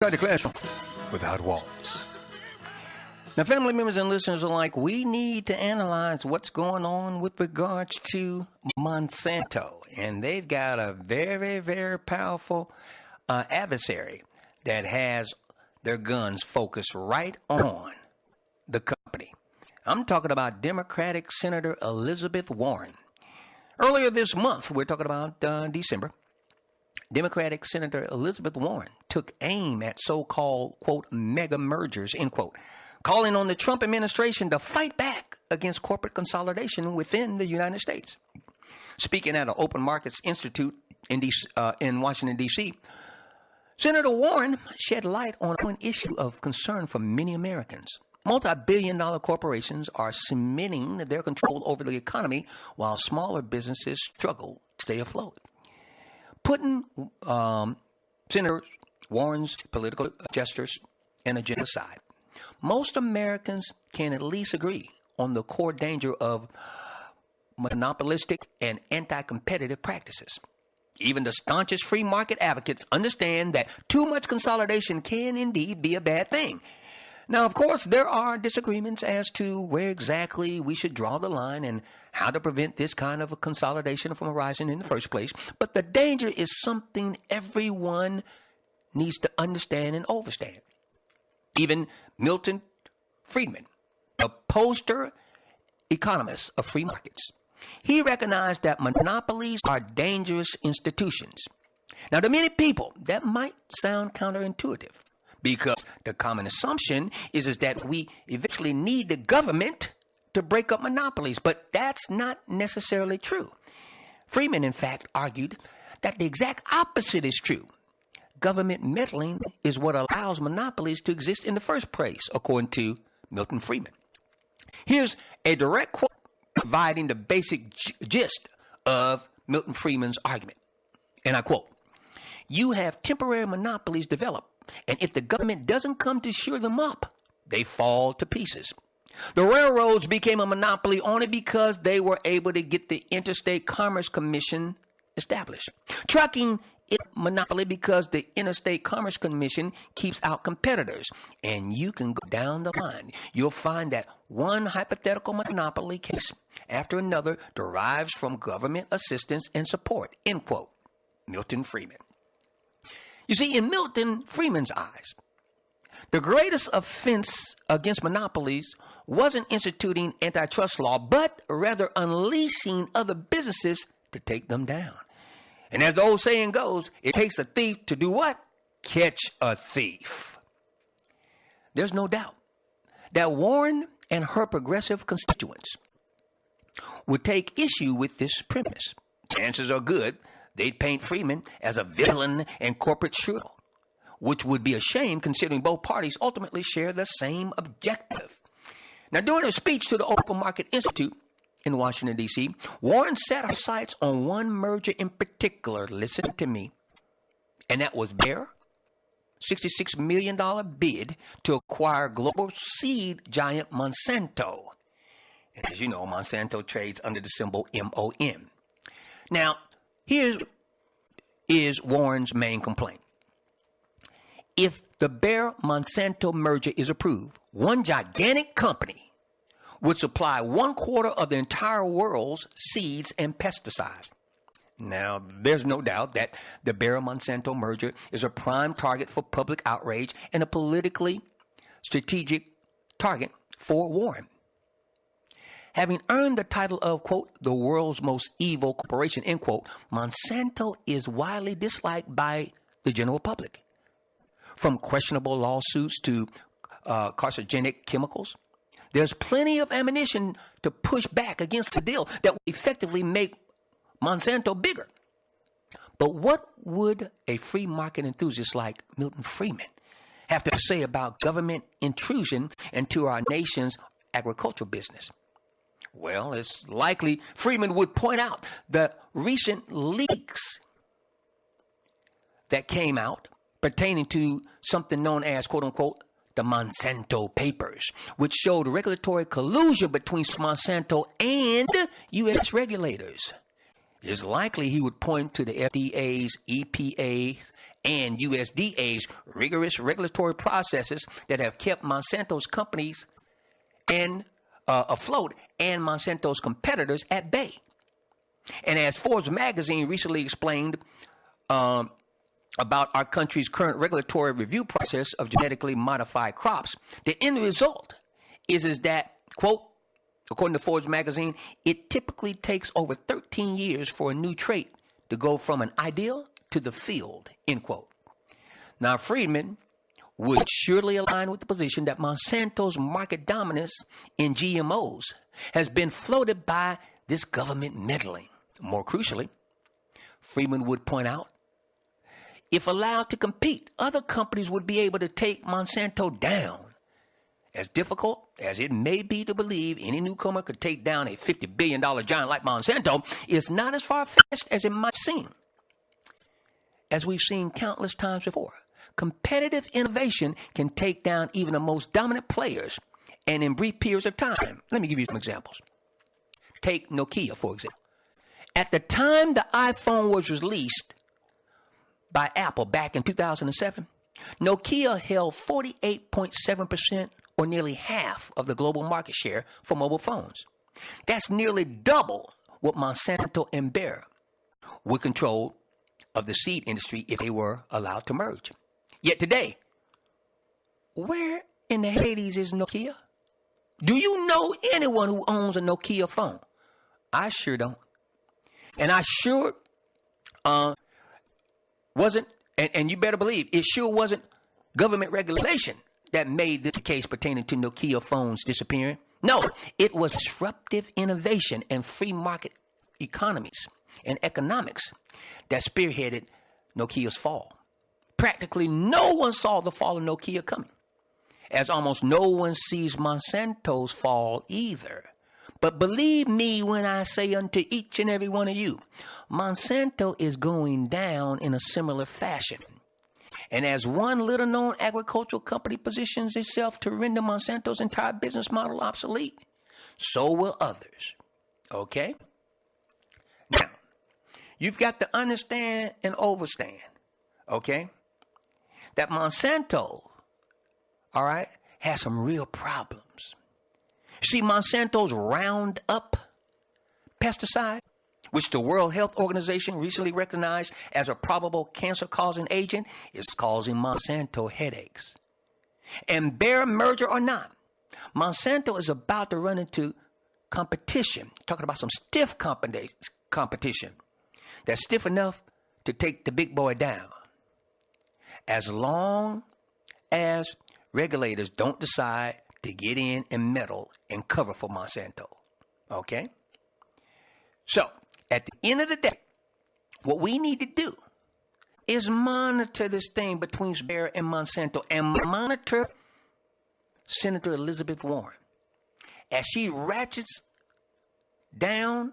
Inside the classroom without walls. Now, family members and listeners alike, we need to analyze what's going on with regards to Monsanto. And they've got a very, very powerful adversary that has their guns focused right on the company. I'm talking about Democratic Senator Elizabeth Warren. Earlier this month, we're talking about December, Democratic Senator Elizabeth Warren took aim at so-called, quote, mega mergers, end quote, calling on the Trump administration to fight back against corporate consolidation within the United States. Speaking at an Open Markets Institute in Washington, D.C., Senator Warren shed light on an issue of concern for many Americans. Multi-billion-dollar corporations are cementing their control over the economy while smaller businesses struggle to stay afloat. Putting Senator Warren's political gestures and agenda aside, most Americans can at least agree on the core danger of monopolistic and anti-competitive practices. Even the staunchest free market advocates understand that too much consolidation can indeed be a bad thing. Now, of course, there are disagreements as to where exactly we should draw the line and how to prevent this kind of a consolidation from arising in the first place. But the danger is something everyone needs to understand and understand. Even Milton Friedman, a poster economist of free markets, he recognized that monopolies are dangerous institutions. Now, to many people, that might sound counterintuitive, because the common assumption is that we eventually need the government to break up monopolies, but that's not necessarily true. Freeman, in fact, argued that the exact opposite is true. Government meddling is what allows monopolies to exist in the first place, according to Milton Friedman. Here's a direct quote providing the basic gist of Milton Friedman's argument. And I quote, "You have temporary monopolies develop, and if the government doesn't come to shore them up, they fall to pieces. The railroads became a monopoly only because they were able to get the Interstate Commerce Commission established. Trucking is a monopoly because the Interstate Commerce Commission keeps out competitors. And you can go down the line. You'll find that one hypothetical monopoly case after another derives from government assistance and support." End quote. Milton Friedman. You see, in Milton Friedman's eyes, the greatest offense against monopolies wasn't instituting antitrust law, but rather unleashing other businesses to take them down. And as the old saying goes, it takes a thief to do what? Catch a thief. There's no doubt that Warren and her progressive constituents would take issue with this premise. Chances are good they'd paint Freeman as a villain and corporate shrill, which would be a shame considering both parties ultimately share the same objective. Now, during a speech to the Open Market Institute in Washington, D.C., Warren set her sights on one merger in particular, listen to me, and that was their $66 million bid to acquire global seed giant Monsanto. And as you know, Monsanto trades under the symbol MON. Now, here is Warren's main complaint. If the Bayer-Monsanto merger is approved, one gigantic company would supply 1/4 of the entire world's seeds and pesticides. Now, there's no doubt that the Bayer-Monsanto merger is a prime target for public outrage and a politically strategic target for Warren. Having earned the title of, quote, the world's most evil corporation, end quote, Monsanto is widely disliked by the general public. From questionable lawsuits to carcinogenic chemicals, there's plenty of ammunition to push back against the deal that will effectively make Monsanto bigger. But what would a free market enthusiast like Milton Friedman have to say about government intrusion into our nation's agricultural business? Well, it's likely Friedman would point out the recent leaks that came out pertaining to something known as, quote unquote, the Monsanto Papers, which showed regulatory collusion between Monsanto and U.S. regulators. it's likely he would point to the FDA's, EPA's, and USDA's rigorous regulatory processes that have kept Monsanto's companies afloat and Monsanto's competitors at bay. And as Forbes magazine recently explained about our country's current regulatory review process of genetically modified crops, the end result is that, quote, according to Forbes magazine, it typically takes over 13 years for a new trait to go from an ideal to the field, end quote. Now, Friedman would surely align with the position that Monsanto's market dominance in GMOs has been floated by this government meddling. More crucially, Friedman would point out, if allowed to compete, other companies would be able to take Monsanto down. As difficult as it may be to believe any newcomer could take down a $50 billion giant like Monsanto, it's not as far-fetched as it might seem. As we've seen countless times before, competitive innovation can take down even the most dominant players and in brief periods of time. Let me give you some examples. Take Nokia, for example. At the time the iPhone was released by Apple back in 2007, Nokia held 48.7% or nearly half of the global market share for mobile phones. That's nearly double what Monsanto and Bayer would control of the seed industry if they were allowed to merge. Yet today, where in the Hades is Nokia? Do you know anyone who owns a Nokia phone? I sure don't. And I sure wasn't, and you better believe, it sure wasn't government regulation that made this case pertaining to Nokia phones disappearing. No, it was disruptive innovation and free market economies and economics that spearheaded Nokia's fall. Practically no one saw the fall of Nokia coming, as almost no one sees Monsanto's fall either. But believe me when I say unto each and every one of you, Monsanto is going down in a similar fashion. And as one little-known agricultural company positions itself to render Monsanto's entire business model obsolete, so will others. Okay? Now, you've got to understand and overstand, okay, that Monsanto, all right, has some real problems. See, Monsanto's Roundup pesticide, which the World Health Organization recently recognized as a probable cancer-causing agent, is causing Monsanto headaches. And Bayer merger or not, Monsanto is about to run into competition, talking about some stiff competition that's stiff enough to take the big boy down. As long as regulators don't decide to get in and meddle and cover for Monsanto. Okay? So, at the end of the day, what we need to do is monitor this thing between Bayer and Monsanto and monitor Senator Elizabeth Warren as she ratchets down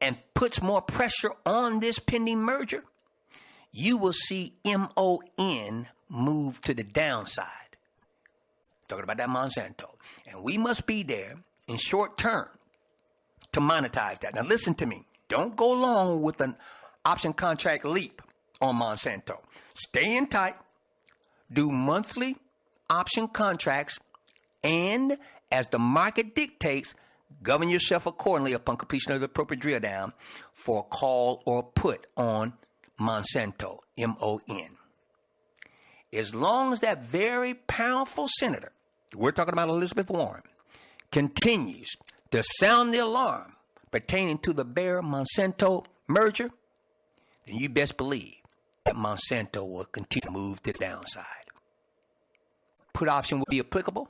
and puts more pressure on this pending merger. You will see MON move to the downside. Talking about that Monsanto. And we must be there in short term to monetize that. Now listen to me. Don't go along with an option contract leap on Monsanto. Stay in tight. Do monthly option contracts. And as the market dictates, govern yourself accordingly upon completion of the appropriate drill down for a call or put on Monsanto, MON. As long as that very powerful senator, we're talking about Elizabeth Warren, continues to sound the alarm pertaining to the Bayer-Monsanto merger, then you best believe that Monsanto will continue to move to the downside. Put option will be applicable,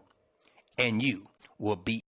and you will be